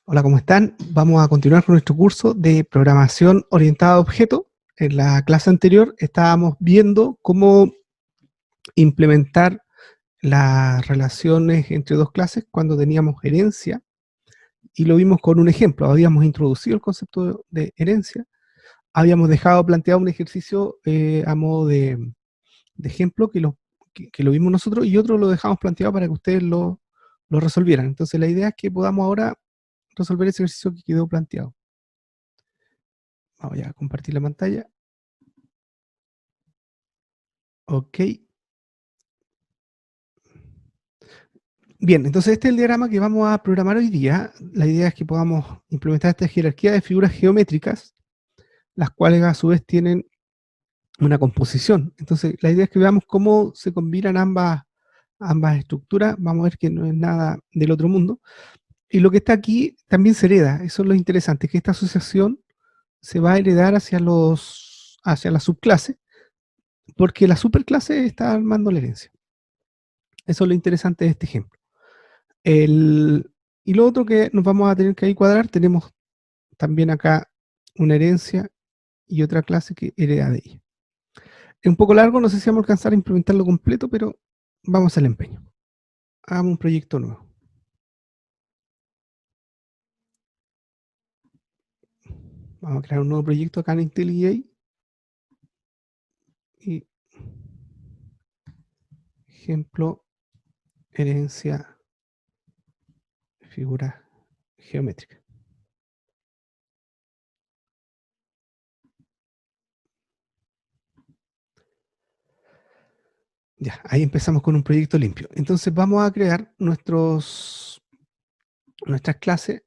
Hola, ¿cómo están? Vamos a continuar con nuestro curso de programación orientada a objetos. En la clase anterior estábamos viendo cómo implementar las relaciones entre dos clases cuando teníamos herencia, y lo vimos con un ejemplo. Habíamos introducido el concepto de herencia, habíamos dejado planteado un ejercicio a modo de ejemplo que lo vimos nosotros, y otro lo dejamos planteado para que ustedes lo resolvieran. Entonces la idea es que podamos ahora resolver ese ejercicio que quedó planteado. Vamos a compartir la pantalla. Ok. Bien, entonces este es el diagrama que vamos a programar hoy día. La idea es que podamos implementar esta jerarquía de figuras geométricas, las cuales a su vez tienen una composición. Entonces la idea es que veamos cómo se combinan ambas estructuras. Vamos a ver que no es nada del otro mundo. Y lo que está aquí también se hereda. Eso es lo interesante, que esta asociación se va a heredar hacia la subclase, porque la superclase está armando la herencia. Eso es lo interesante de este ejemplo. Y lo otro que nos vamos a tener que ahí cuadrar, tenemos también acá una herencia y otra clase que hereda de ella. Es un poco largo, no sé si vamos a alcanzar a implementarlo completo, pero vamos al empeño. Hagamos un proyecto nuevo. Vamos a crear un nuevo proyecto acá en IntelliJ y ejemplo, herencia, figura geométrica. Ya, ahí empezamos con un proyecto limpio. Entonces vamos a crear nuestras clases.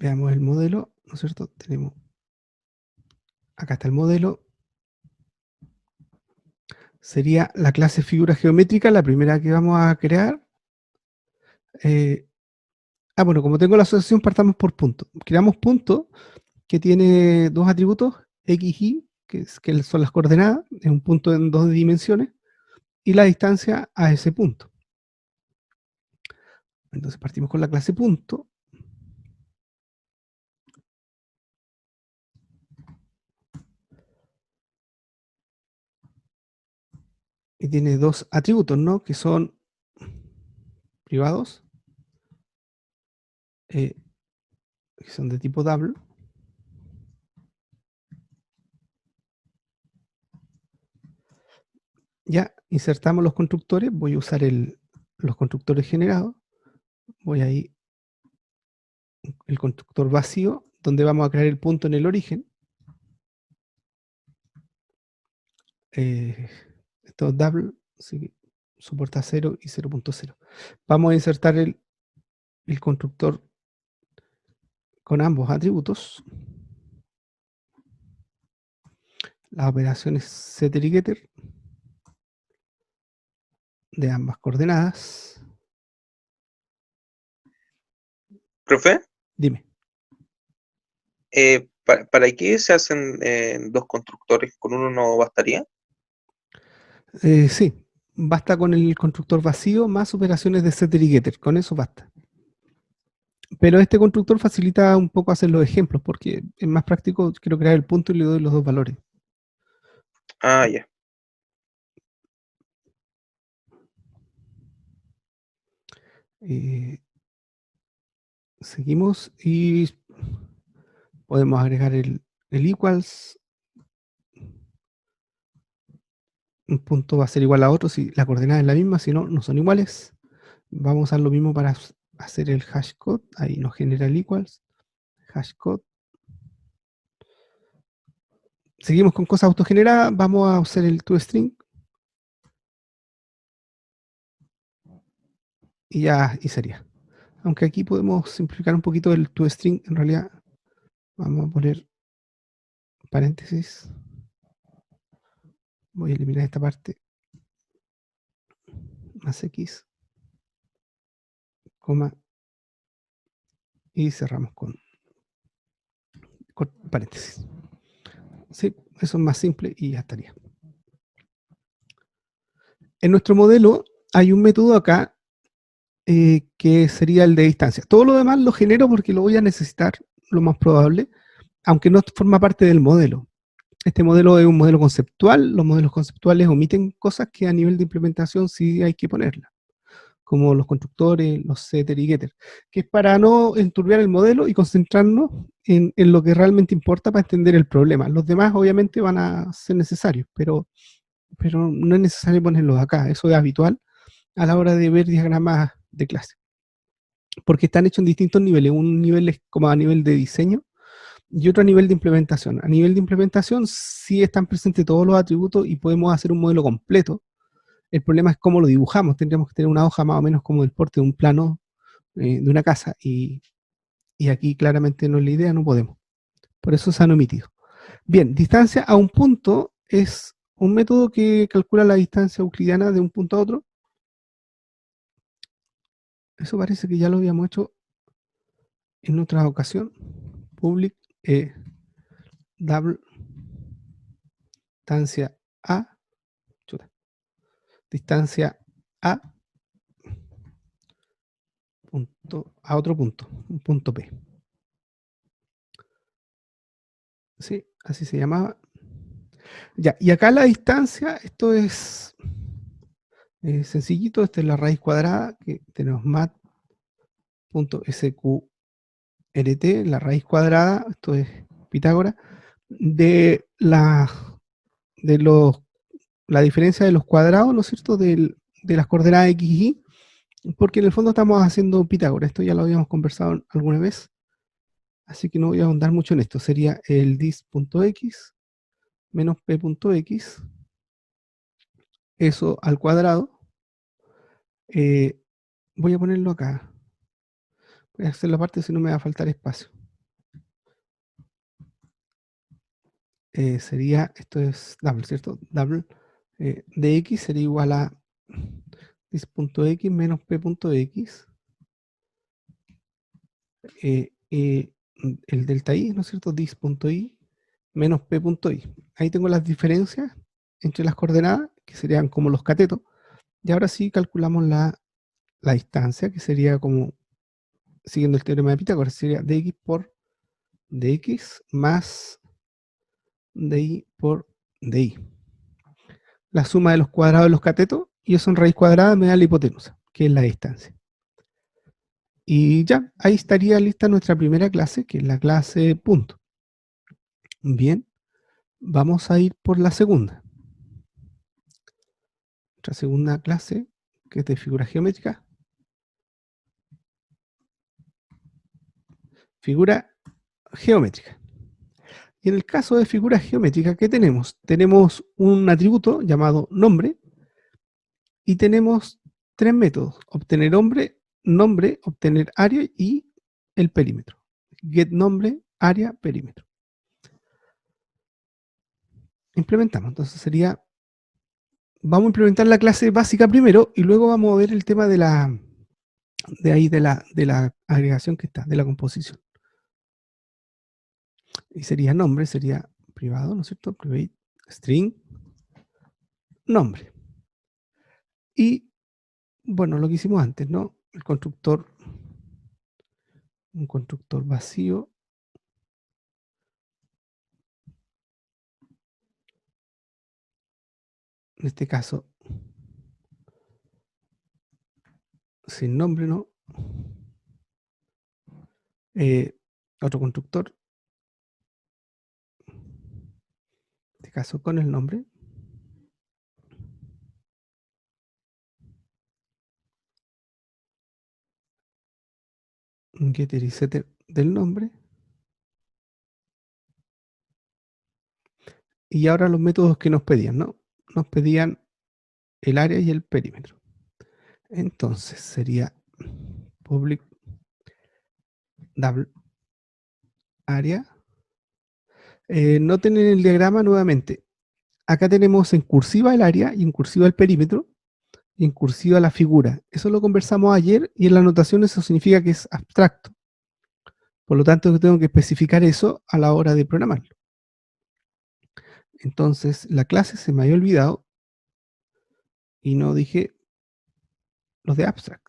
Veamos el modelo, ¿no es cierto? Acá está el modelo. Sería la clase figura geométrica, la primera que vamos a crear. Bueno, como tengo la asociación, partamos por punto. Creamos punto que tiene dos atributos, x, y, que son las coordenadas, es un punto en dos dimensiones, y la distancia a ese punto. Entonces partimos con la clase punto. Y tiene dos atributos, ¿no? Que son privados, que son de tipo double. Ya insertamos los constructores, voy a usar los constructores generados, voy a ir el constructor vacío, donde vamos a crear el punto en el origen. Esto es double, así que soporta 0 y 0.0. Vamos a insertar el constructor con ambos atributos. Las operaciones setter y getter de ambas coordenadas. Profe, Dime. ¿para qué se hacen dos constructores? ¿Con uno no bastaría? Sí, basta con el constructor vacío más operaciones de setter y getter. Con eso basta. Pero este constructor facilita un poco hacer los ejemplos, porque es más práctico, quiero crear el punto y le doy los dos valores. Ah, ya. Seguimos y podemos agregar el equals. Un punto va a ser igual a otro si la coordenada es la misma, si no, no son iguales. Vamos a usar lo mismo para hacer el hashcode. Ahí nos genera el equals. Hashcode. Seguimos con cosas autogeneradas. Vamos a usar el toString. Y ya, y sería. Aunque aquí podemos simplificar un poquito el toString. En realidad, vamos a poner paréntesis. Voy a eliminar esta parte. Más X. Coma. Y cerramos con paréntesis. Sí, eso es más simple y ya estaría. En nuestro modelo hay un método acá que sería el de distancia. Todo lo demás lo genero porque lo voy a necesitar, lo más probable, aunque no forma parte del modelo. Este modelo es un modelo conceptual. Los modelos conceptuales omiten cosas que a nivel de implementación sí hay que ponerlas, como los constructores, los setter y getter, que es para no enturbiar el modelo y concentrarnos en lo que realmente importa para entender el problema. Los demás obviamente van a ser necesarios, pero no es necesario ponerlos acá. Eso es habitual a la hora de ver diagramas de clase, porque están hechos en distintos niveles. Un nivel es como a nivel de diseño y otro a nivel de implementación. A nivel de implementación sí están presentes todos los atributos y podemos hacer un modelo completo. El problema es cómo lo dibujamos. Tendríamos que tener una hoja más o menos como el porte de un plano de una casa, y aquí claramente no es la idea, no podemos. Por eso se han omitido. Bien, distancia a un punto es un método que calcula la distancia euclidiana de un punto a otro. Eso parece que ya lo habíamos hecho en otra ocasión. Public double distancia a, chuta, distancia a punto, a otro punto, un punto P. Sí, así se llamaba. Ya, y acá la distancia, esto es sencillito, esta es la raíz cuadrada, que tenemos mat.sqrt, la raíz cuadrada, esto es Pitágoras, de la diferencia de los cuadrados, ¿no es cierto?, de las coordenadas x y y, porque en el fondo estamos haciendo Pitágoras. Esto ya lo habíamos conversado alguna vez, así que no voy a ahondar mucho en esto. Sería el dis.x menos p.x, eso al cuadrado. Voy a ponerlo acá. Voy a hacer la parte, si no me va a faltar espacio. Sería, esto es double, ¿cierto? Double de x sería igual a dis.x menos p.x, el delta i, ¿no es cierto? Dis.i menos p.i. Ahí tengo las diferencias entre las coordenadas, que serían como los catetos, y ahora sí calculamos la distancia, que sería como, siguiendo el teorema de Pitágoras, sería dx por dx más di por di. La suma de los cuadrados de los catetos, y eso en raíz cuadrada me da la hipotenusa, que es la distancia. Y ya, ahí estaría lista nuestra primera clase, que es la clase punto. Bien, vamos a ir por la segunda. Nuestra segunda clase, que es de figura geométrica. Figura geométrica. Y en el caso de figura geométrica, ¿qué tenemos? Tenemos un atributo llamado nombre y tenemos tres métodos: obtener nombre, obtener área y el perímetro. Get nombre, área, perímetro. Implementamos. Entonces sería, vamos a implementar la clase básica primero y luego vamos a ver el tema de la agregación que está, de la composición. Y sería nombre, sería privado, ¿no es cierto? Private string, nombre. Y bueno, lo que hicimos antes, ¿no? El constructor, un constructor vacío, en este caso sin nombre, ¿no? Otro constructor, en este caso con el nombre. Un getter y setter del nombre. Y ahora los métodos que nos pedían, ¿no? Nos pedían el área y el perímetro. Entonces sería public double área. Noten en el diagrama nuevamente, acá tenemos en cursiva el área y en cursiva el perímetro y en cursiva la figura. Eso lo conversamos ayer y en la anotación eso significa que es abstracto. Por lo tanto, tengo que especificar eso a la hora de programarlo. Entonces, la clase se me había olvidado y no dije los de abstract.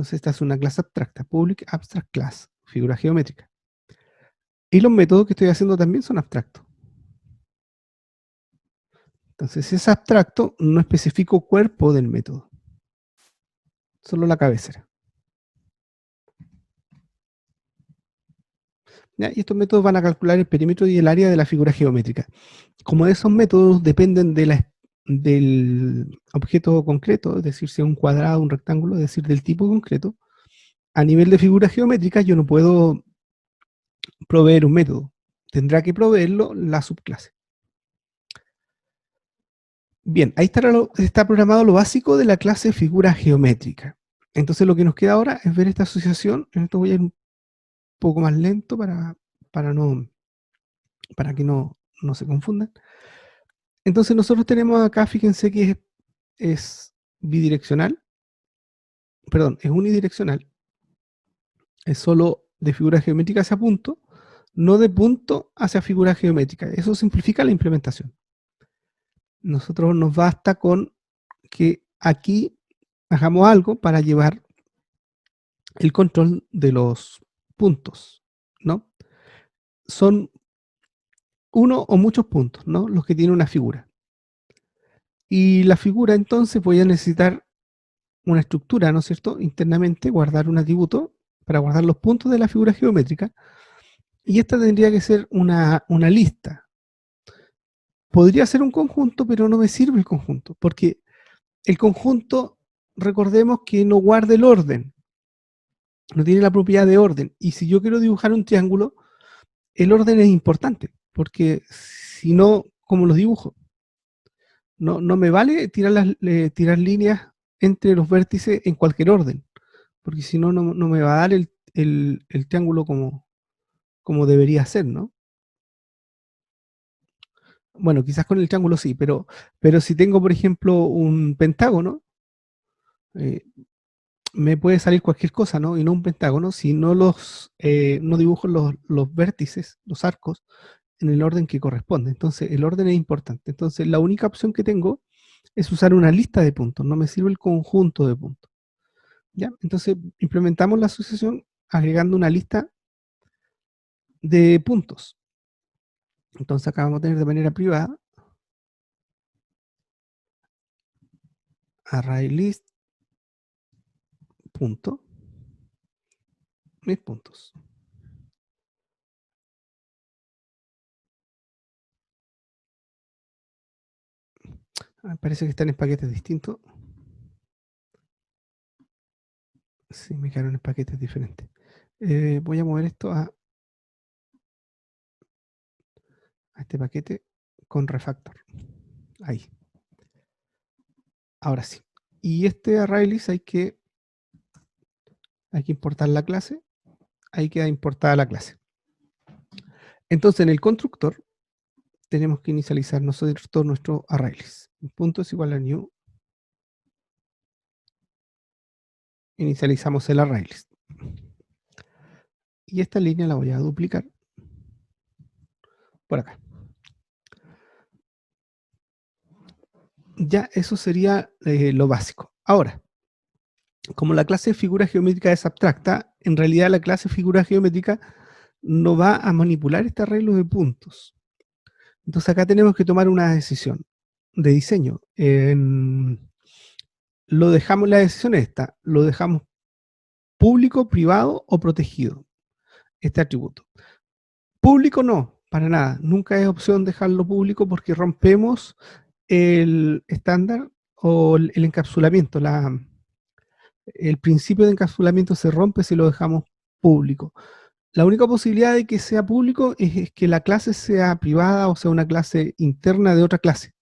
Entonces esta es una clase abstracta, Public Abstract Class, figura geométrica. Y los métodos que estoy haciendo también son abstractos. Entonces, si es abstracto, no especifico cuerpo del método, solo la cabecera. ¿Ya? Y estos métodos van a calcular el perímetro y el área de la figura geométrica. Como esos métodos dependen del objeto concreto, es decir, si es un cuadrado, un rectángulo, es decir, del tipo concreto, a nivel de figura geométrica yo no puedo proveer un método. Tendrá que proveerlo la subclase. Bien, ahí está programado lo básico de la clase figura geométrica. Entonces lo que nos queda ahora es ver esta asociación. En esto voy a ir un poco más lento para que no se confundan. Entonces nosotros tenemos acá, fíjense que es bidireccional, perdón, es unidireccional, es solo de figura geométrica hacia punto, no de punto hacia figura geométrica. Eso simplifica la implementación. Nosotros nos basta con que aquí hagamos algo para llevar el control de los puntos, ¿no? Son uno o muchos puntos, ¿no? Los que tiene una figura. Y la figura entonces voy a necesitar una estructura, ¿no es cierto? Internamente guardar un atributo para guardar los puntos de la figura geométrica. Y esta tendría que ser una lista. Podría ser un conjunto, pero no me sirve el conjunto, porque el conjunto, recordemos que no guarda el orden, no tiene la propiedad de orden. Y si yo quiero dibujar un triángulo, el orden es importante, porque si no, ¿cómo los dibujo? No me vale tirar líneas entre los vértices en cualquier orden, porque si no, no me va a dar el triángulo como debería ser, ¿no? Bueno, quizás con el triángulo sí, pero si tengo, por ejemplo, un pentágono, eh, me puede salir cualquier cosa, ¿no? Y no un pentágono, si no no dibujo los vértices, los arcos, en el orden que corresponde. Entonces, el orden es importante. Entonces, la única opción que tengo es usar una lista de puntos, no me sirve el conjunto de puntos. ¿Ya? Entonces, implementamos la asociación agregando una lista de puntos. Entonces, acá vamos a tener de manera privada array list punto mis puntos. Parece que están en paquetes distintos. Sí, me quedaron en paquetes diferentes. Voy a mover esto a este paquete con refactor. Ahí. Ahora sí. Y este ArrayList hay que importar la clase. Ahí queda importada la clase. Entonces, en el constructor tenemos que inicializar nosotros nuestro ArrayList. Punto es igual a new. Inicializamos el ArrayList. Y esta línea la voy a duplicar por acá. Ya eso sería lo básico. Ahora, como la clase figura geométrica es abstracta, en realidad la clase figura geométrica no va a manipular este arreglo de puntos. Entonces acá tenemos que tomar una decisión de diseño. Lo dejamos, la decisión esta, lo dejamos público, privado o protegido, este atributo. Público no, para nada, nunca es opción dejarlo público porque rompemos el estándar o el encapsulamiento, el principio de encapsulamiento se rompe si lo dejamos público. La única posibilidad de que sea público es que la clase sea privada o sea una clase interna de otra clase.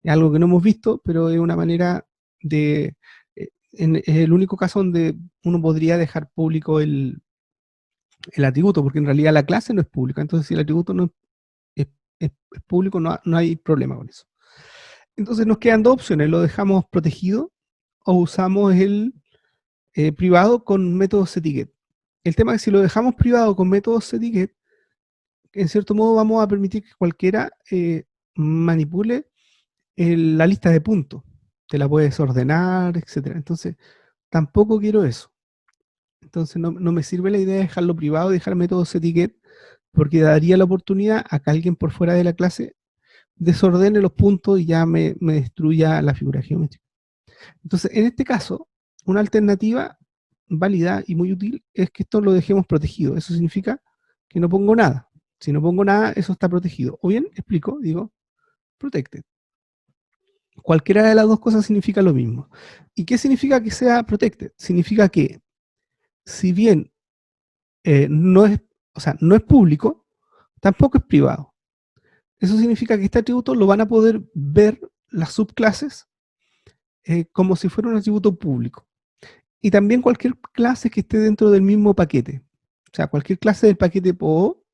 Es algo que no hemos visto, pero es una manera de... es el único caso donde uno podría dejar público el atributo, porque en realidad la clase no es pública. Entonces, si el atributo no es público, no hay problema con eso. Entonces nos quedan dos opciones, lo dejamos protegido o usamos el privado con método setIget. El tema es que si lo dejamos privado con método setIget, en cierto modo vamos a permitir que cualquiera manipule la lista de puntos. Te la puedes ordenar, etcétera. Entonces, tampoco quiero eso. Entonces no me sirve la idea de dejarlo privado, dejar método setGet, porque daría la oportunidad a que alguien por fuera de la clase desordene los puntos y ya me destruya la figura geométrica. Entonces, en este caso, una alternativa válida y muy útil es que esto lo dejemos protegido. Eso significa que no pongo nada. Si no pongo nada, eso está protegido. O bien, explico, digo, protected. Cualquiera de las dos cosas significa lo mismo. ¿Y qué significa que sea protected? Significa que, si bien no es público, tampoco es privado. Eso significa que este atributo lo van a poder ver las subclases como si fuera un atributo público. Y también cualquier clase que esté dentro del mismo paquete. O sea, cualquier clase del paquete POO,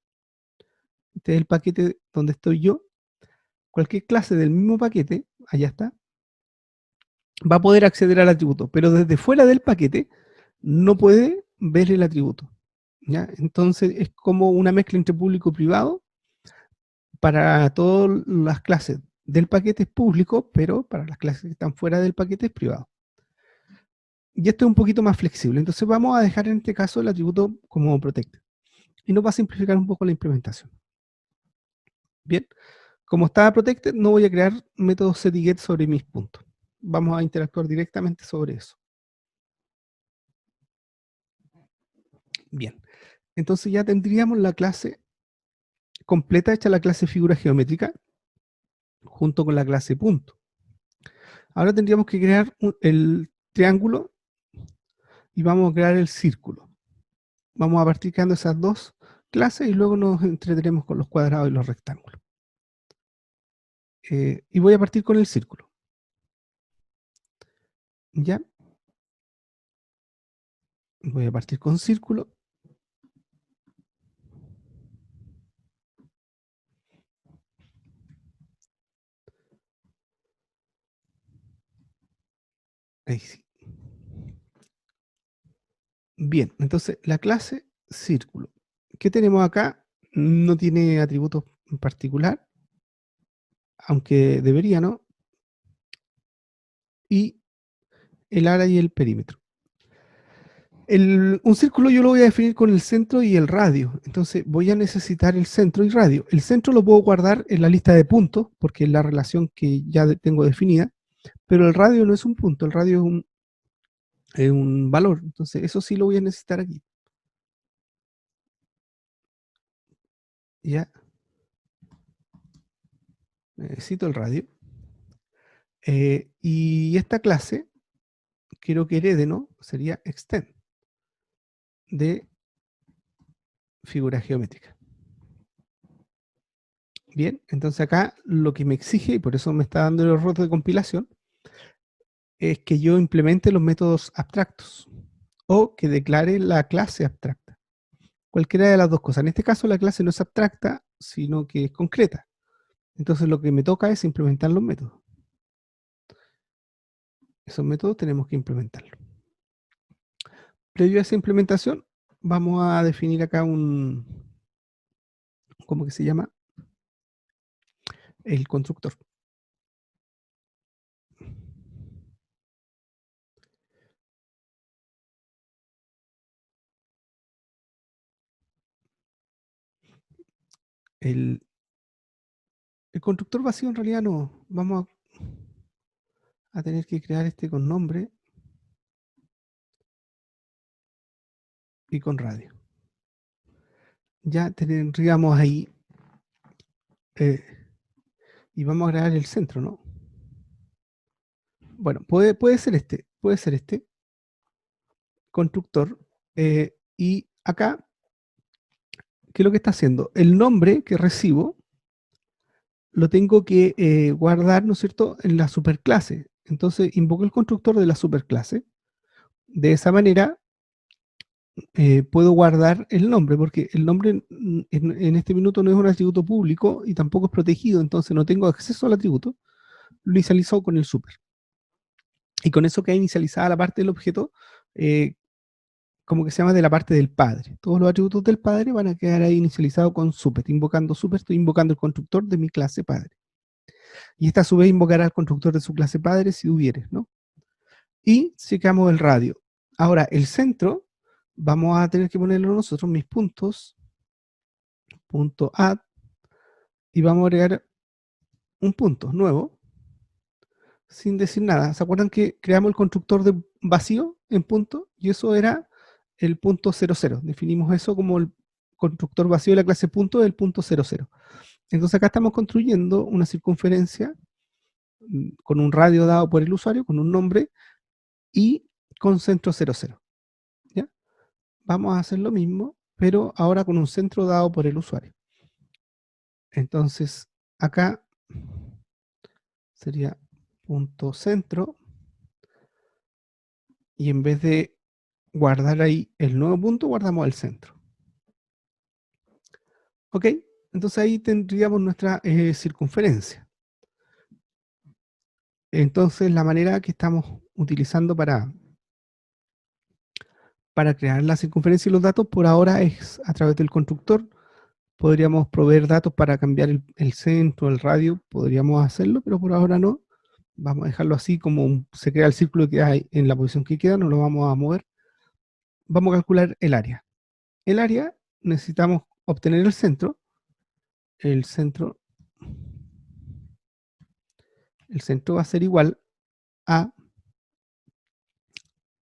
este es el paquete donde estoy yo, cualquier clase del mismo paquete, allá está, va a poder acceder al atributo, pero desde fuera del paquete no puede ver el atributo. ¿Ya? Entonces es como una mezcla entre público y privado. Para todas las clases del paquete es público, pero para las clases que están fuera del paquete es privado. Y esto es un poquito más flexible. Entonces vamos a dejar en este caso el atributo como protected. Y nos va a simplificar un poco la implementación. Bien, como está protected, no voy a crear métodos setGet sobre mis puntos. Vamos a interactuar directamente sobre eso. Bien, entonces ya tendríamos la clase completa hecha, la clase figura geométrica, junto con la clase punto. Ahora tendríamos que crear el triángulo y vamos a crear el círculo. Vamos a partir creando esas dos clases y luego nos entretenemos con los cuadrados y los rectángulos. Y voy a partir con el círculo. ¿Ya? Voy a partir con círculo. Ahí sí. Bien, entonces la clase círculo. ¿Qué tenemos acá? No tiene atributos en particular, aunque debería, ¿no? Y el área y el perímetro. Un círculo yo lo voy a definir con el centro y el radio. Entonces voy a necesitar el centro y radio. El centro lo puedo guardar en la lista de puntos, porque es la relación que ya tengo definida, pero el radio no es un punto, el radio es un valor. Entonces eso sí lo voy a necesitar aquí. Ya. Necesito el radio. Y esta clase, quiero que herede, ¿no? Sería extend de figura geométrica. Bien, entonces acá lo que me exige, y por eso me está dando el error de compilación, es que yo implemente los métodos abstractos o que declare la clase abstracta. Cualquiera de las dos cosas. En este caso la clase no es abstracta, sino que es concreta. Entonces lo que me toca es implementar los métodos. Esos métodos tenemos que implementarlos. Previo a esa implementación, vamos a definir acá ¿cómo que se llama? El constructor. El constructor vacío en realidad no. Vamos a tener que crear este con nombre y con radio. Ya tendríamos ahí y vamos a crear el centro, ¿no? Bueno, puede ser este constructor, y acá, ¿qué es lo que está haciendo? El nombre que recibo lo tengo que guardar, ¿no es cierto?, en la superclase. Entonces invoco el constructor de la superclase. De esa manera puedo guardar el nombre, porque el nombre en este minuto no es un atributo público y tampoco es protegido, entonces no tengo acceso al atributo. Lo inicializo con el super. Y con eso queda inicializada la parte del objeto, como que se llama de la parte del padre. Todos los atributos del padre van a quedar ahí inicializados con super. Estoy invocando el constructor de mi clase padre. Y esta a su vez invocará al constructor de su clase padre si hubiere, ¿no? Y checamos el radio. Ahora, el centro vamos a tener que ponerlo nosotros, mis puntos, punto add, y vamos a agregar un punto nuevo, sin decir nada. ¿Se acuerdan que creamos el constructor de vacío en punto? Y eso era el punto 00. Definimos eso como el constructor vacío de la clase punto del punto 00. Entonces acá estamos construyendo una circunferencia con un radio dado por el usuario, con un nombre y con centro 00. ¿Ya? Vamos a hacer lo mismo, pero ahora con un centro dado por el usuario. Entonces acá sería punto centro, y en vez de guardar ahí el nuevo punto, guardamos el centro. ¿Ok? Entonces ahí tendríamos nuestra circunferencia. Entonces la manera que estamos utilizando para crear la circunferencia y los datos por ahora es a través del constructor. Podríamos proveer datos para cambiar el centro, el radio, podríamos hacerlo, pero por ahora no. Vamos a dejarlo así como se crea el círculo que hay en la posición que queda, no lo vamos a mover. Vamos a calcular el área. El área necesitamos obtener el centro. El centro va a ser igual a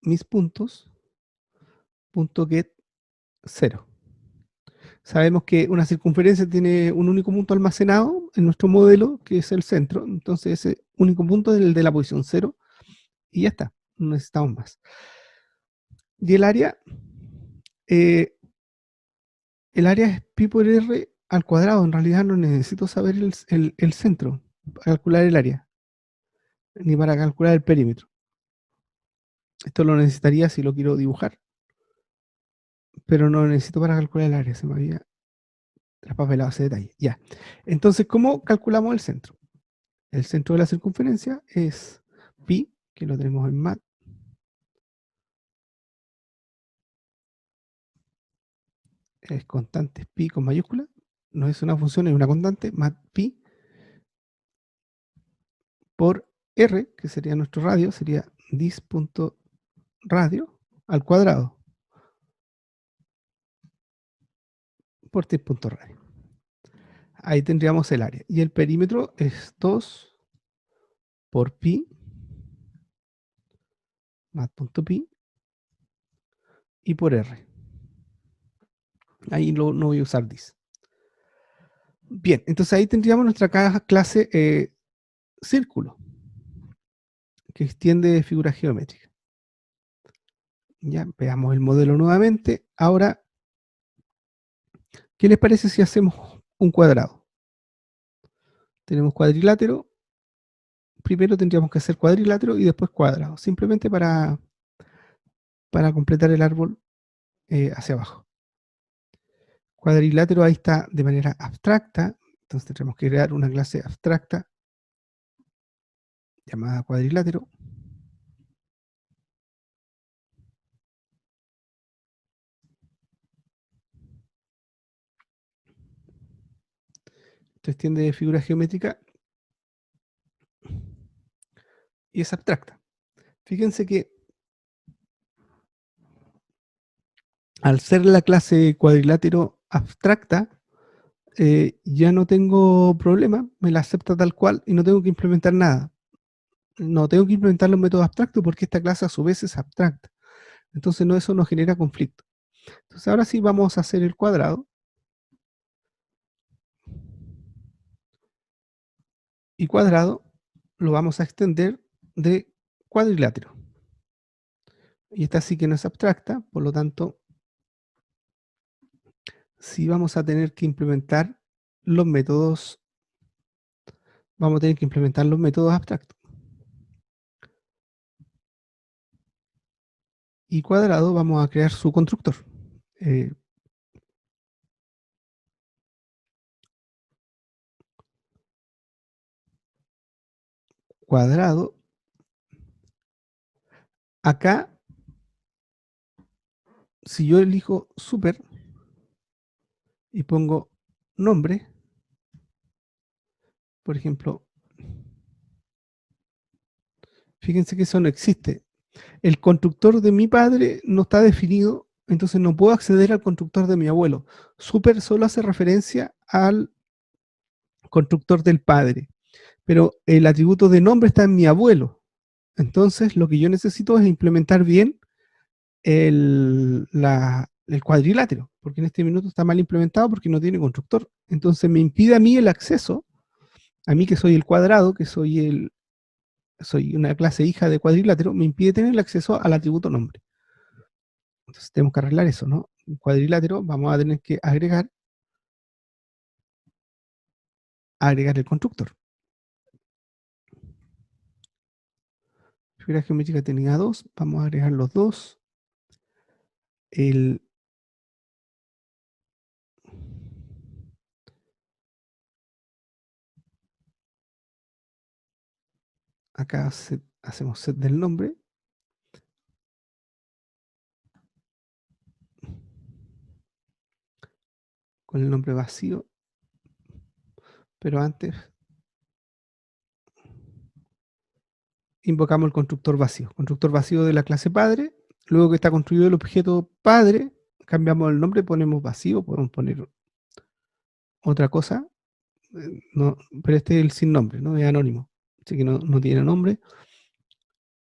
mis puntos, punto get 0. Sabemos que una circunferencia tiene un único punto almacenado en nuestro modelo, que es el centro. Entonces ese único punto es el de la posición 0 y ya está, no necesitamos más. Y eh, el área es pi por r al cuadrado. En realidad no necesito saber el centro para calcular el área, ni para calcular el perímetro. Esto lo necesitaría si lo quiero dibujar, pero no lo necesito para calcular el área. Se me había traspapelado ese detalle. Ya. Entonces, ¿cómo calculamos el centro? El centro de la circunferencia es pi, que lo tenemos en mat. Es constante pi con mayúscula. No es una función, es una constante. Mat pi por r, que sería nuestro radio, sería dis.radio al cuadrado por dis.radio. Ahí tendríamos el área. Y el perímetro es 2 por pi, mat.pi, y por r. Ahí no voy a usar dis. Bien, entonces ahí tendríamos nuestra clase círculo, que extiende figuras geométricas. Ya, veamos el modelo nuevamente. Ahora, ¿qué les parece si hacemos un cuadrado? Tenemos cuadrilátero. Primero tendríamos que hacer cuadrilátero y después cuadrado, simplemente para completar el árbol hacia abajo. Cuadrilátero ahí está de manera abstracta, entonces tendremos que crear una clase abstracta llamada cuadrilátero. Esto extiende de figura geométrica y es abstracta. Fíjense que al ser la clase cuadrilátero abstracta, ya no tengo problema, me la acepta tal cual y no tengo que implementar nada. No tengo que implementar los métodos abstractos porque esta clase a su vez es abstracta. Entonces eso no genera conflicto. Entonces ahora sí vamos a hacer el cuadrado. Y cuadrado lo vamos a extender de cuadrilátero. Y esta sí que no es abstracta, por lo tanto, sí vamos a tener que implementar los métodos, abstractos. Y cuadrado vamos a crear su constructor. Cuadrado. Acá, si yo elijo super y pongo nombre, por ejemplo, fíjense que eso no existe. El constructor de mi padre no está definido entonces no puedo acceder al constructor de mi abuelo. Super solo hace referencia al constructor del padre, pero el atributo de nombre está en mi abuelo. Entonces lo que yo necesito es implementar bien el cuadrilátero, porque en este minuto está mal implementado porque no tiene constructor. Entonces me impide a mí el acceso, a mí que soy el cuadrado, que soy una clase hija de cuadrilátero, me impide tener el acceso al atributo nombre. Entonces tenemos que arreglar eso, ¿no? Un cuadrilátero vamos a tener que agregar el constructor. Figura geométrica tenía 2, vamos a agregar los dos. Acá hacemos set del nombre. Con el nombre vacío. Pero antes invocamos el constructor vacío de la clase padre. Luego que está construido el objeto padre, cambiamos el nombre, ponemos vacío, podemos poner otra cosa, no, pero este es el sin nombre, ¿no? Es anónimo, así que no tiene nombre.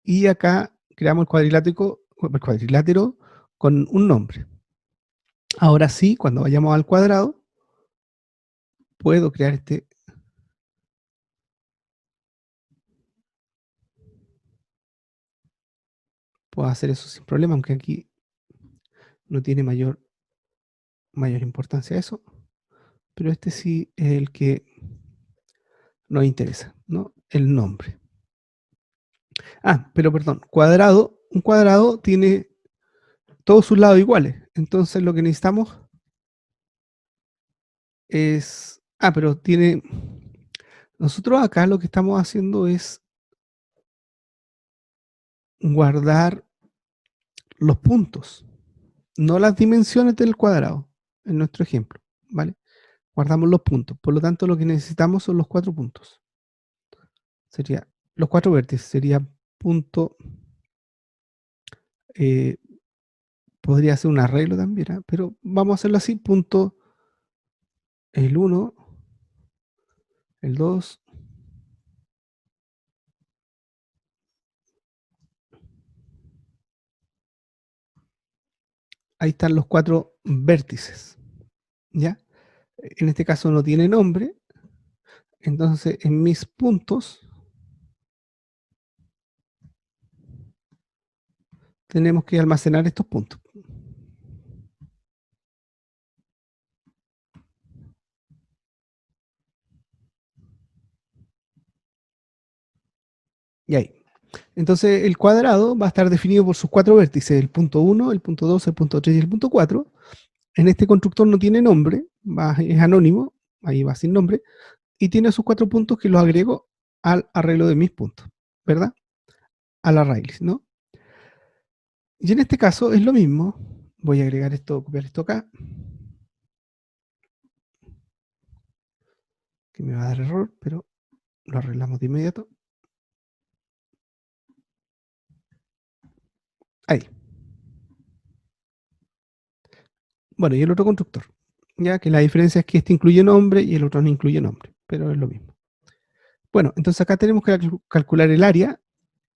Y acá creamos el cuadrilátero con un nombre. Ahora sí, cuando vayamos al cuadrado, puedo crear puedo hacer eso sin problema, aunque aquí no tiene mayor importancia eso, pero este sí es el que nos interesa, ¿no? El nombre. Pero perdón, un cuadrado tiene todos sus lados iguales, entonces lo que necesitamos es, pero tiene, nosotros acá lo que estamos haciendo es guardar los puntos, no las dimensiones del cuadrado, en nuestro ejemplo, ¿vale? Guardamos los puntos, por lo tanto lo que necesitamos son los 4 puntos. Sería, los 4 vértices, sería punto, podría ser un arreglo también, pero vamos a hacerlo así, punto, el 1, el 2, ahí están los 4 vértices, ¿ya? En este caso no tiene nombre, entonces en mis puntos tenemos que almacenar estos puntos. Y ahí. Entonces el cuadrado va a estar definido por sus 4 vértices, el punto 1, el punto 2, el punto 3 y el punto 4. En este constructor no tiene nombre, es anónimo, ahí va sin nombre, y tiene sus 4 puntos que los agrego al arreglo de mis puntos, ¿verdad? Al arraylist, ¿no? Y en este caso es lo mismo. Voy a agregar esto, copiar esto acá, que me va a dar error, pero lo arreglamos de inmediato. Ahí. Bueno, y el otro constructor, ya que la diferencia es que este incluye nombre y el otro no incluye nombre, pero es lo mismo. Bueno, entonces acá tenemos que calcular el área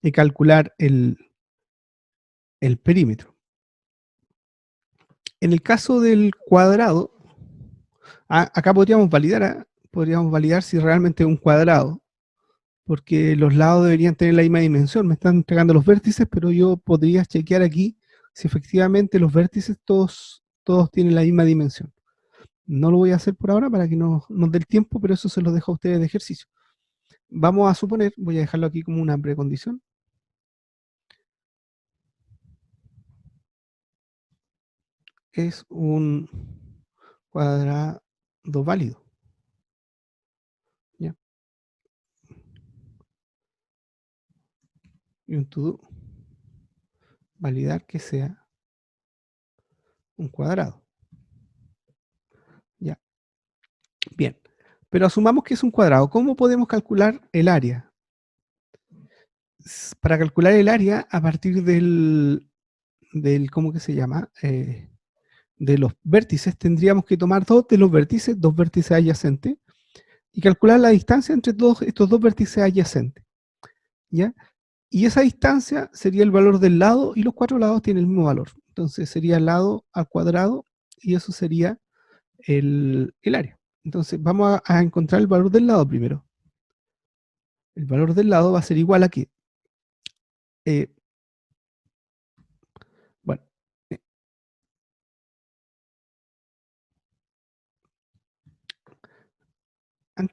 y calcular el perímetro. En el caso del cuadrado, acá podríamos validar si realmente es un cuadrado, porque los lados deberían tener la misma dimensión. Me están entregando los vértices, pero yo podría chequear aquí si efectivamente los vértices todos tienen la misma dimensión. No lo voy a hacer por ahora para que no nos dé el tiempo, pero eso se lo dejo a ustedes de ejercicio. Vamos a suponer, voy a dejarlo aquí como una precondición. Es un cuadrado válido. ¿Ya? Y un to-do, validar que sea un cuadrado. ¿Ya? Bien. Pero asumamos que es un cuadrado. ¿Cómo podemos calcular el área? Para calcular el área, a partir del ¿cómo que se llama? De los vértices, tendríamos que tomar dos de los vértices, dos vértices adyacentes, y calcular la distancia entre todos estos dos vértices adyacentes, ¿ya? Y esa distancia sería el valor del lado, y los cuatro lados tienen el mismo valor. Entonces sería el lado al cuadrado, y eso sería el área. Entonces vamos a encontrar el valor del lado primero. El valor del lado va a ser igual a qué. Bueno, eh,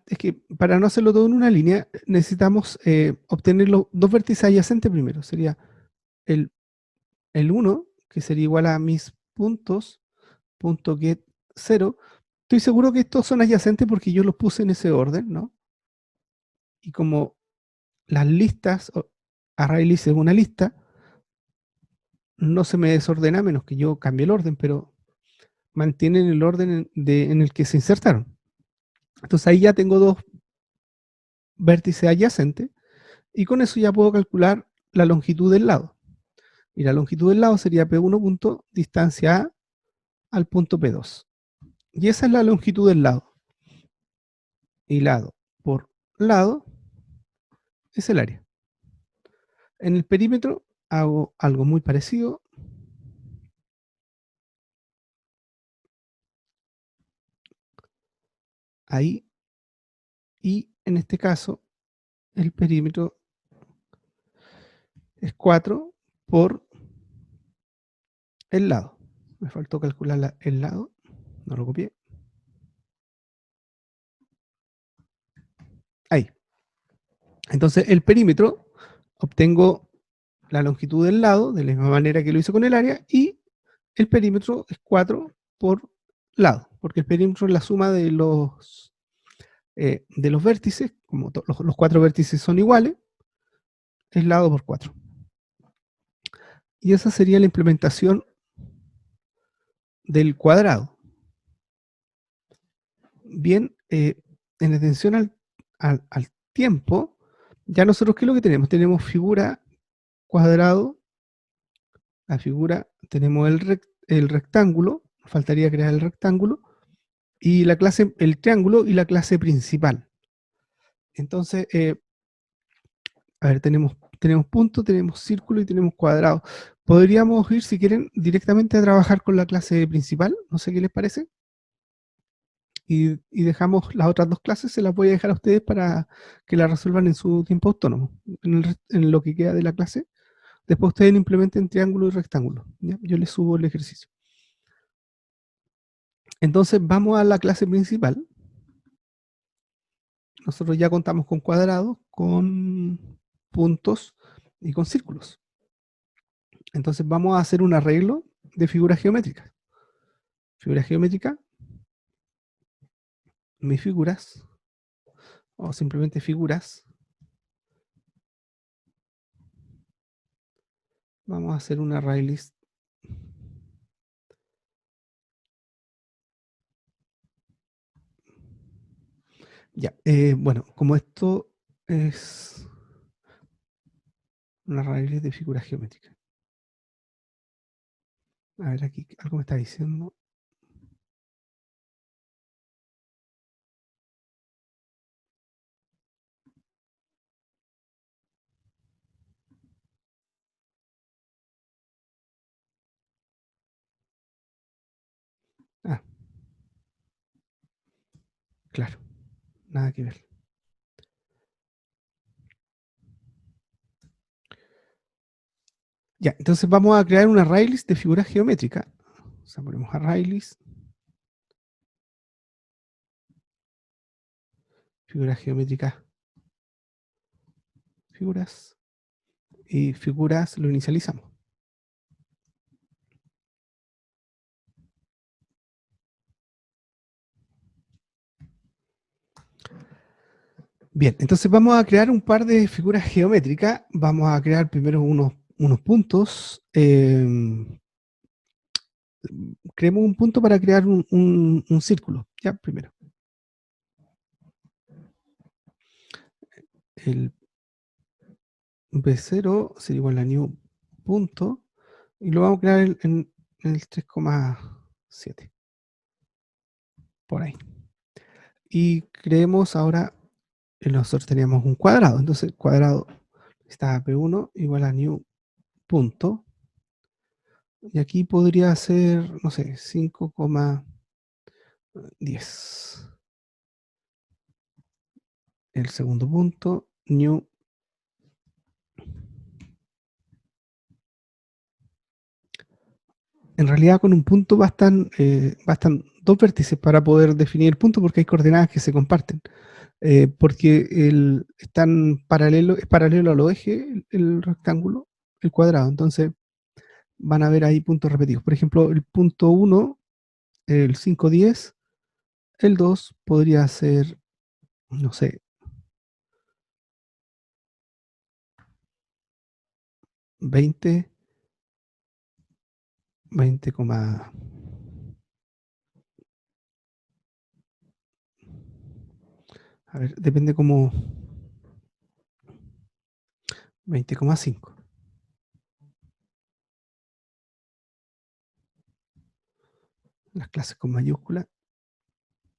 es que para no hacerlo todo en una línea, necesitamos obtener los dos vértices adyacentes primero. Sería el, el 1, que sería igual a mis puntos, punto get 0. Estoy seguro que estos son adyacentes porque yo los puse en ese orden, ¿no? Y como las listas, array list es una lista, no se me desordena a menos que yo cambie el orden, pero mantienen el orden en el que se insertaron. Entonces ahí ya tengo dos vértices adyacentes y con eso ya puedo calcular la longitud del lado. Y la longitud del lado sería P1 punto distancia A al punto P2. Y esa es la longitud del lado. Y lado por lado es el área. En el perímetro hago algo muy parecido. Ahí. Y en este caso, el perímetro es 4 por el lado. Me faltó calcular el lado. No lo copié. Ahí. Entonces, el perímetro, obtengo la longitud del lado, de la misma manera que lo hice con el área, y el perímetro es 4 por lado, porque el perímetro es la suma de los vértices, como los cuatro vértices son iguales, es lado por 4. Y esa sería la implementación del cuadrado. Bien, en atención al tiempo, ya nosotros, ¿qué es lo que tenemos? Tenemos figura, cuadrado, la figura, tenemos el rectángulo, faltaría crear el rectángulo, y la clase, el triángulo y la clase principal. Entonces, a ver, tenemos punto, tenemos círculo y tenemos cuadrado. Podríamos ir, si quieren, directamente a trabajar con la clase principal, no sé qué les parece, y dejamos las otras dos clases, se las voy a dejar a ustedes para que las resuelvan en su tiempo autónomo, en lo que queda de la clase. Después ustedes implementen triángulo y rectángulo, ¿ya? Yo les subo el ejercicio. Entonces vamos a la clase principal. Nosotros ya contamos con cuadrados, con puntos y con círculos. Entonces vamos a hacer un arreglo de figuras geométricas. Figura geométrica, mis figuras, o simplemente figuras. Vamos a hacer un array list. Ya, bueno, como esto es un array list de figuras geométricas. A ver, aquí algo me está diciendo. Ah, claro, nada que ver. Ya, entonces vamos a crear un array list de figuras geométricas. O sea, ponemos array list, figuras geométricas, figuras, y figuras lo inicializamos. Bien, entonces vamos a crear un par de figuras geométricas. Vamos a crear primero unos puntos. Creemos un punto para crear un círculo. Ya, primero. El B0 sería igual a new punto. Y lo vamos a crear en el 3,7. Por ahí. Y creemos ahora, nosotros teníamos un cuadrado, entonces el cuadrado está P1 igual a new punto. Y aquí podría ser, no sé, 5,10. El segundo punto, new. En realidad con un punto bastan dos vértices para poder definir el punto porque hay coordenadas que se comparten. Porque es paralelo a los ejes el rectángulo, el cuadrado. Entonces van a ver ahí puntos repetidos. Por ejemplo, el punto 1, el 5,10, el 2 podría ser, no sé, 20, 20, a ver, depende como 20,5. Las clases con mayúscula,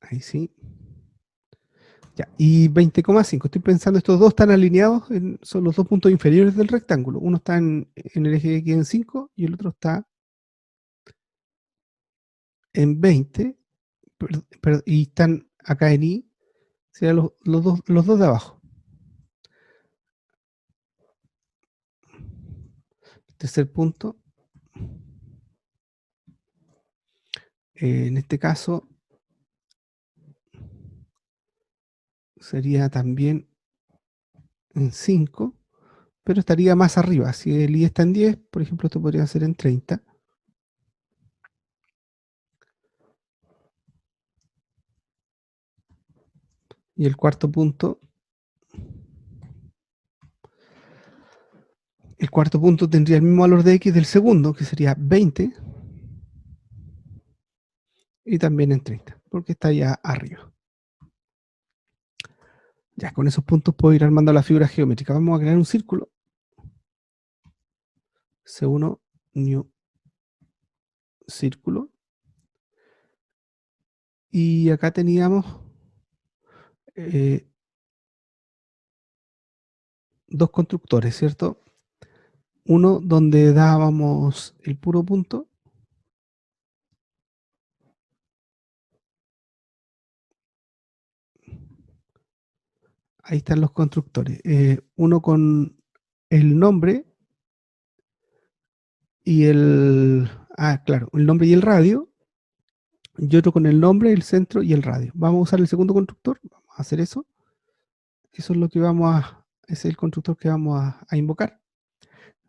ahí sí. Ya, y 20,5. Estoy pensando, estos dos están alineados, son los dos puntos inferiores del rectángulo. Uno está en el eje X en 5 y el otro está en 20, y están acá en Y, serían los dos de abajo. Tercer punto, en este caso sería también en 5, pero estaría más arriba. Si el I está en 10, por ejemplo, esto podría ser en 30. Y el cuarto punto tendría el mismo valor de X del segundo, que sería 20, y también en 30, porque está ya arriba. Ya con esos puntos puedo ir armando la figura geométrica. Vamos a crear un círculo. C1, new círculo. Y acá teníamos dos constructores, ¿cierto? Uno donde dábamos el puro punto. Ahí están los constructores. Uno con el nombre y claro, el nombre y el radio. Y otro con el nombre, el centro y el radio. Vamos a usar el segundo constructor. Vamos a hacer eso. Eso es lo que ese es el constructor que vamos a invocar.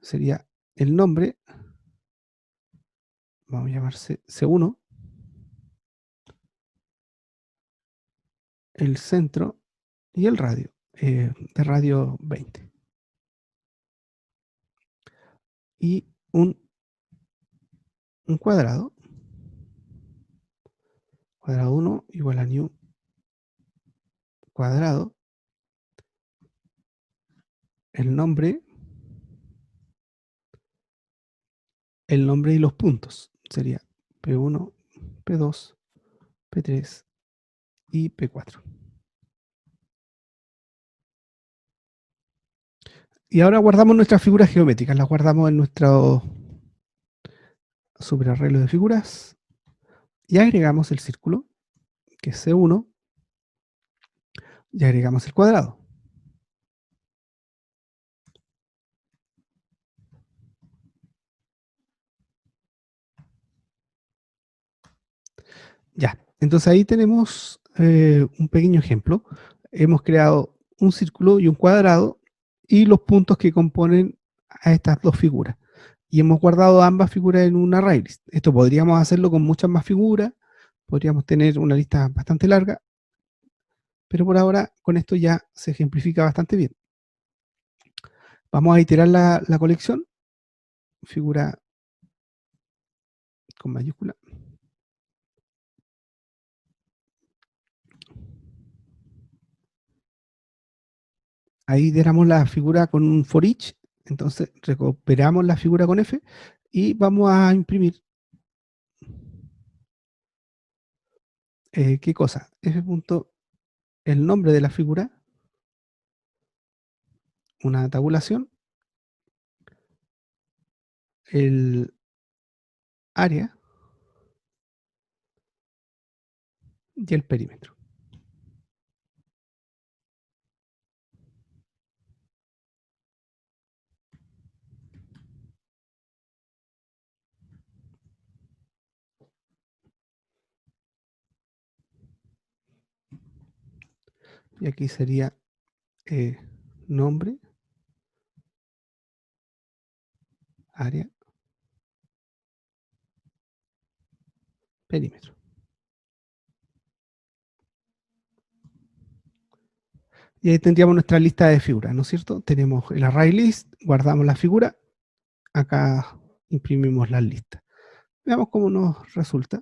Sería el nombre. Vamos a llamarse C1. El centro y el radio. De radio 20. Y un cuadrado. Cuadrado 1 igual a new cuadrado. El nombre y los puntos. Sería P1, P2, P3 y P4. Y ahora guardamos nuestras figuras geométricas. Las guardamos en nuestro superarreglo de figuras. Y agregamos el círculo, que es C1. Y agregamos el cuadrado. Ya, entonces ahí tenemos un pequeño ejemplo. Hemos creado un círculo y un cuadrado y los puntos que componen a estas dos figuras. Y hemos guardado ambas figuras en un array list. Esto podríamos hacerlo con muchas más figuras, podríamos tener una lista bastante larga, pero por ahora con esto ya se ejemplifica bastante bien. Vamos a iterar la colección, figura con mayúscula. Ahí iteramos la figura con un for each, entonces recuperamos la figura con F Y vamos a imprimir, ¿qué cosa? F punto, el nombre de la figura, una tabulación, el área y el perímetro. Y aquí sería nombre, área, perímetro. Y ahí tendríamos nuestra lista de figuras, ¿no es cierto? Tenemos el array list, guardamos la figura, acá imprimimos las listas. Veamos cómo nos resulta.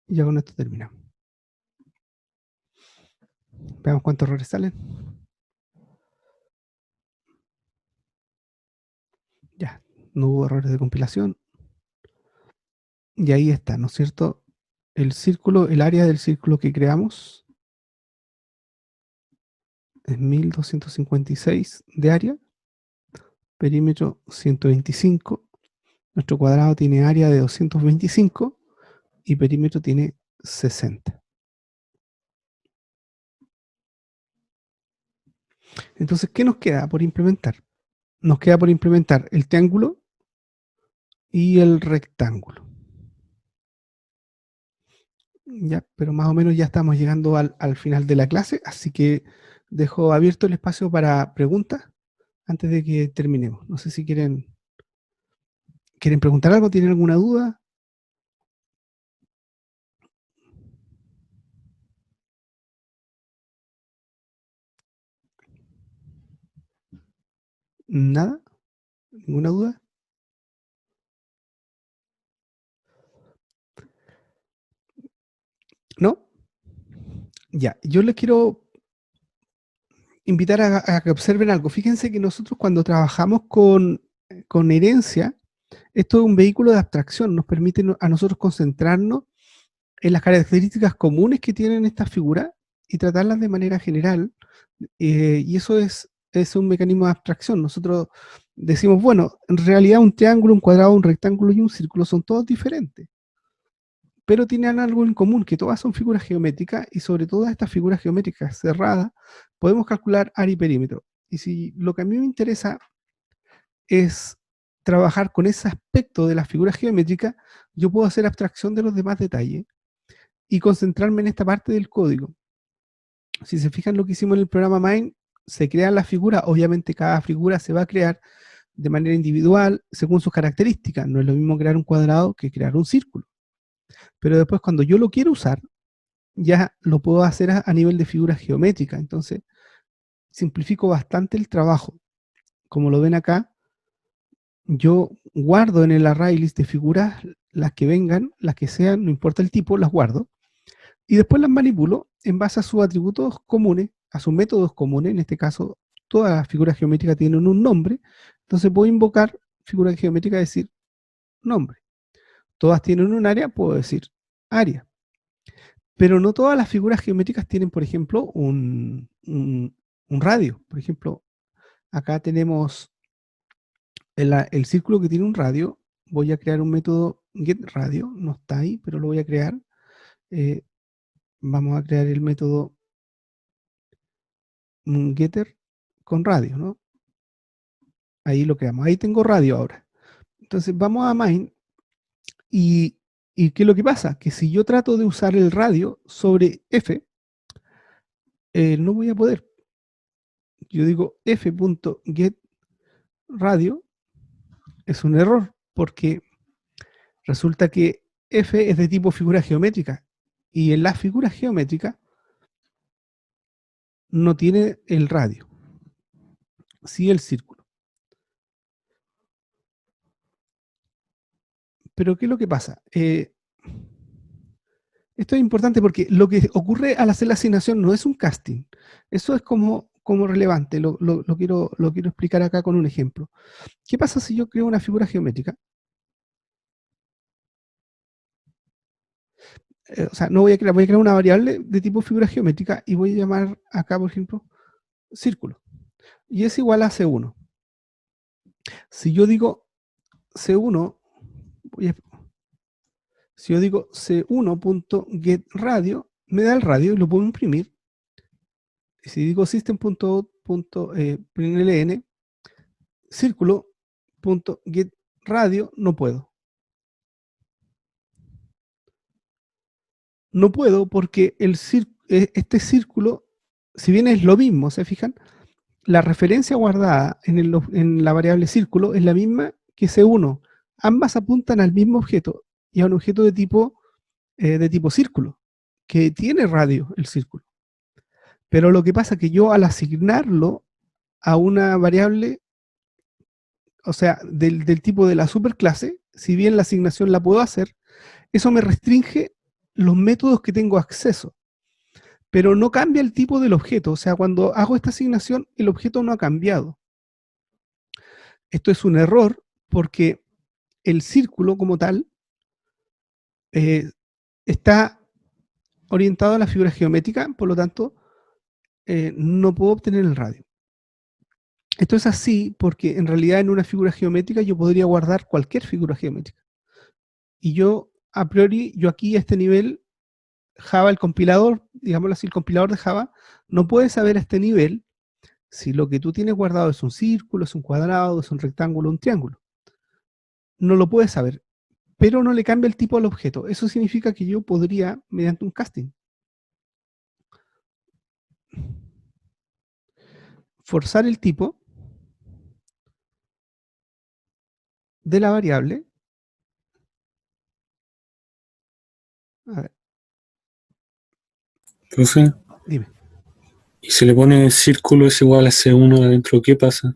Y ya con esto terminamos. Veamos cuántos errores salen. Ya, no hubo errores de compilación. Y ahí está, ¿no es cierto? El círculo, el área del círculo que creamos es 1256 de área, perímetro 125. Nuestro cuadrado tiene área de 225 y perímetro tiene 60. Entonces, ¿qué nos queda por implementar? Nos queda por implementar el triángulo y el rectángulo. Ya, pero más o menos ya estamos llegando al final de la clase, así que dejo abierto el espacio para preguntas antes de que terminemos. No sé si quieren preguntar algo, ¿tienen alguna duda? ¿Nada? ¿Ninguna duda? ¿No? Ya, yo les quiero invitar a que observen algo. Fíjense que nosotros cuando trabajamos con herencia, esto es un vehículo de abstracción, nos permite a nosotros concentrarnos en las características comunes que tienen estas figuras y tratarlas de manera general. Y eso es un mecanismo de abstracción. Nosotros decimos, bueno, en realidad un triángulo, un cuadrado, un rectángulo y un círculo son todos diferentes, pero tienen algo en común, que todas son figuras geométricas y sobre todas estas figuras geométricas cerradas podemos calcular área y perímetro. Y si lo que a mí me interesa es trabajar con ese aspecto de las figuras geométricas, yo puedo hacer abstracción de los demás detalles y concentrarme en esta parte del código. Si se fijan lo que hicimos en el programa Mine, se crean las figuras, obviamente cada figura se va a crear de manera individual según sus características. No es lo mismo crear un cuadrado que crear un círculo. Pero después cuando yo lo quiero usar, ya lo puedo hacer a nivel de figuras geométricas. Entonces, simplifico bastante el trabajo. Como lo ven acá, yo guardo en el array list de figuras las que vengan, las que sean, no importa el tipo, las guardo. Y después las manipulo en base a sus atributos comunes, a sus métodos comunes. En este caso, todas las figuras geométricas tienen un nombre. Entonces puedo invocar figura geométrica y decir nombre. Todas tienen un área, puedo decir área. Pero no todas las figuras geométricas tienen, por ejemplo, un radio. Por ejemplo, acá tenemos el círculo que tiene un radio. Voy a crear un método getRadio. No está ahí, pero lo voy a crear. Vamos a crear el método getter con radio, ¿no? Ahí lo creamos. Ahí tengo radio ahora. Entonces vamos a main y ¿qué es lo que pasa? Que si yo trato de usar el radio sobre f, no voy a poder. Yo digo f.getRadio, es un error, porque resulta que f es de tipo figura geométrica, y en la figura geométrica no tiene el radio, sí el círculo. Pero ¿qué es lo que pasa? Esto es importante porque lo que ocurre al hacer la asignación no es un casting. Eso es como relevante. Lo quiero explicar acá con un ejemplo. ¿Qué pasa si yo creo una figura geométrica? o sea, no voy a crear una variable de tipo figura geométrica y voy a llamar acá, por ejemplo, círculo. Y es igual a C1. Si yo digo C1, si yo digo C1.getRadio, me da el radio y lo puedo imprimir. Y si digo system.out.println, círculo.getRadio, no puedo. No puedo porque este círculo, si bien es lo mismo, ¿se fijan? La referencia guardada en la variable círculo es la misma que C1. Ambas apuntan al mismo objeto y a un objeto de tipo círculo, que tiene radio el círculo. Pero lo que pasa es que yo al asignarlo a una variable, o sea, del tipo de la superclase, si bien la asignación la puedo hacer, eso me restringe los métodos que tengo acceso, pero no cambia el tipo del objeto. O sea, cuando hago esta asignación, el objeto no ha cambiado. Esto es un error porque el círculo como tal está orientado a la figura geométrica, por lo tanto, no puedo obtener el radio. Esto es así porque en realidad en una figura geométrica yo podría guardar cualquier figura geométrica. Y yo, a priori, yo aquí a este nivel, Java, el compilador, digámoslo así, el compilador de Java, no puede saber a este nivel si lo que tú tienes guardado es un círculo, es un cuadrado, es un rectángulo, un triángulo. No lo puede saber, pero no le cambia el tipo al objeto. Eso significa que yo podría, mediante un casting, forzar el tipo de la variable. A ver, Profe, dime. y si le pone círculo es igual a C1 adentro, ¿qué pasa?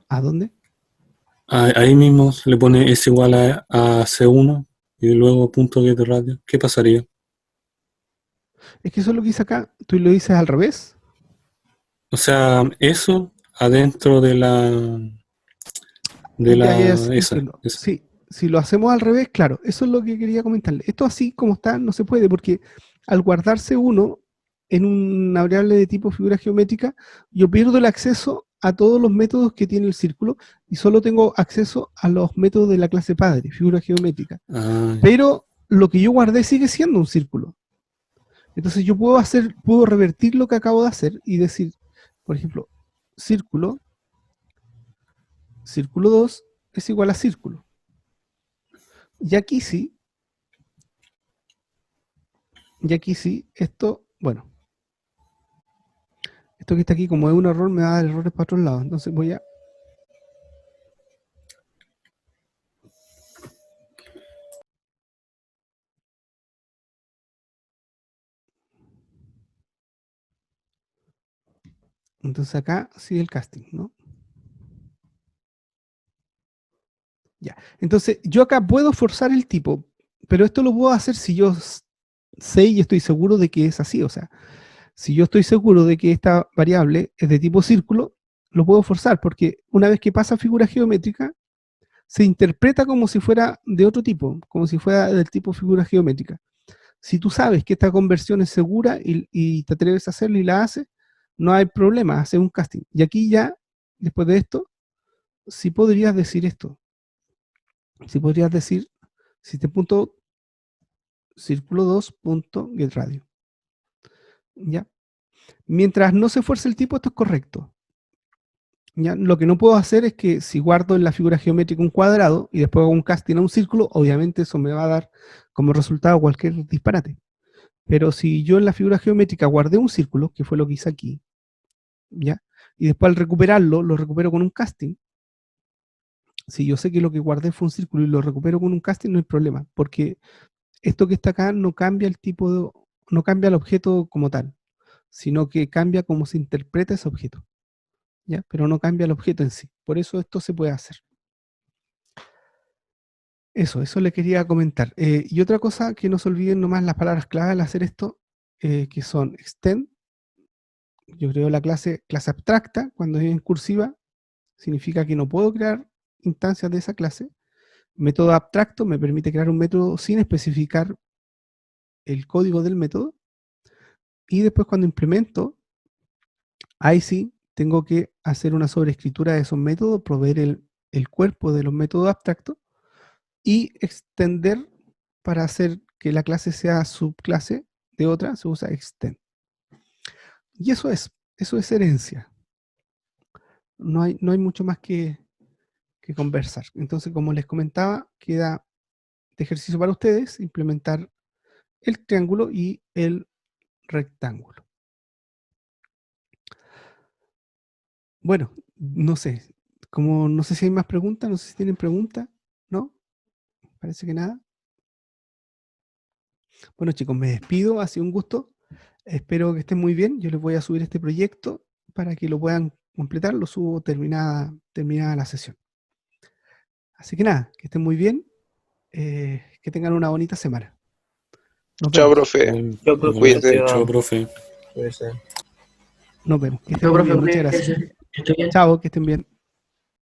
¿A dónde? Ahí mismo se le pone es igual a C1 y luego punto get radio. ¿Qué pasaría? Es que eso es lo que hice acá. Tú lo dices al revés. O sea, eso adentro de la Ya esa. entiendo. Sí, si lo hacemos al revés, claro, eso es lo que quería comentarle. Esto así como está no se puede porque al guardarse uno en una variable de tipo figura geométrica, yo pierdo el acceso a todos los métodos que tiene el círculo y solo tengo acceso a los métodos de la clase padre, figura geométrica. Ah, Pero lo que yo guardé sigue siendo un círculo. Entonces yo puedo revertir lo que acabo de hacer y decir, por ejemplo, círculo 2 es igual a círculo. Y aquí sí, esto, bueno, esto que está aquí como es un error me va a dar errores para otros lados. Entonces voy a... Entonces acá sigue el casting, ¿no? Ya. Entonces yo acá puedo forzar el tipo, pero esto lo puedo hacer si yo sé y estoy seguro de que es así. O sea, si yo estoy seguro de que esta variable es de tipo círculo, lo puedo forzar porque una vez que pasa a figura geométrica, se interpreta como si fuera de otro tipo, como si fuera del tipo figura geométrica. Si tú sabes que esta conversión es segura y te atreves a hacerlo y la haces, no hay problema, haces un casting. Y aquí ya, después de esto, sí podrías decir esto. Sí podrías decir system.círculo 2.getRadio. ¿Ya? Mientras no se fuerce el tipo, esto es correcto. ¿Ya? Lo que no puedo hacer es que si guardo en la figura geométrica un cuadrado y después hago un casting a un círculo, obviamente eso me va a dar como resultado cualquier disparate. Pero si yo en la figura geométrica guardé un círculo, que fue lo que hice aquí, ¿ya? Y después al recuperarlo, lo recupero con un casting. Si yo sé que lo que guardé fue un círculo y lo recupero con un casting, no hay problema, porque esto que está acá no cambia el tipo de, no cambia el objeto como tal, sino que cambia cómo se interpreta ese objeto, ¿ya? Pero no cambia el objeto en sí. Por eso esto se puede hacer. Eso le quería comentar. Y otra cosa, que no se olviden nomás las palabras clave al hacer esto, que son extend. Yo creo la clase abstracta, cuando es en cursiva, significa que no puedo crear instancias de esa clase. Método abstracto me permite crear un método sin especificar el código del método, y después cuando implemento, ahí sí tengo que hacer una sobreescritura de esos métodos, proveer el cuerpo de los métodos abstractos y extender para hacer que la clase sea subclase de otra, se usa extend. Y eso es herencia. No hay mucho más que conversar. Entonces, como les comentaba, queda de ejercicio para ustedes implementar el triángulo y el rectángulo. Bueno, no sé, como no sé si hay más preguntas, no sé si tienen preguntas, ¿no? Parece que nada. Bueno, chicos, me despido, ha sido un gusto. Espero que estén muy bien. Yo les voy a subir este proyecto para que lo puedan completar. Lo subo terminada la sesión. Así que nada, que estén muy bien. Que tengan una bonita semana. Nos Chao, vemos. profe. Chao, profe. Cuídate. Chao, profe. Puede ser. Nos vemos. Que estén Chao, muy profe. bien. Muchas gracias. Que esté bien. Chao, que estén bien.